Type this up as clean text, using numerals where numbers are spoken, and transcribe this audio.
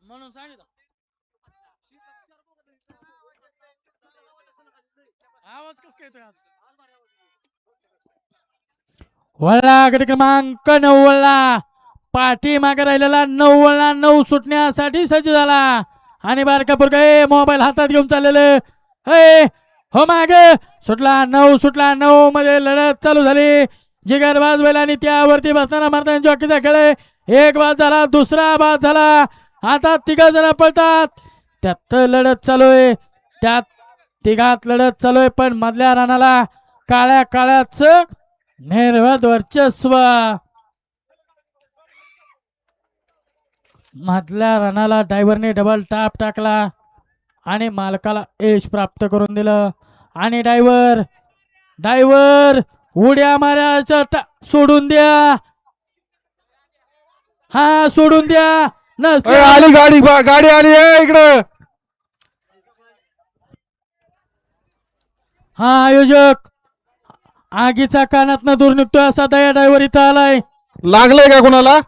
म्हणून सांगितलं. आवाज कस काय येतोय आज? वळला गडी क्रमांक 9 वळला. पाठीमागे राहिलेला 9 वळला. 9 सुटण्यासाठी सज्ज झाला आणि बारकापूर काय मोबाईल हातात घेऊन चाललेलं. हो मागे सुटला 9 सुटला 9 मध्ये लढत चालू झाली. जिगरबाज बैल आणि त्यावरती बसणारा मारताना जॉकीचा खेळ. एक बाद झाला, दुसरा बाद झाला. आता 3 जण पळतात. त्यात लढत चालू आहे. त्यात 3 लढत चालू आहे. पण मधल्या रानाला काळ्या काळ्याच निर्वाद वर्चस्व. मधल्या रनाला ड्रायव्हरने डबल टाप टाकला आणि मालकाला यश प्राप्त करून दिलं. आणि ड्रायव्हर उड्या मारायचं सोडून द्या. हा सोडून द्या. आली गाडी गाडी आली इकडं. हा आयोजक आगीचा कानातनं दूर निघतोय असा दया ड्रायव्हर इथं आलाय. लागलंय का कोणाला?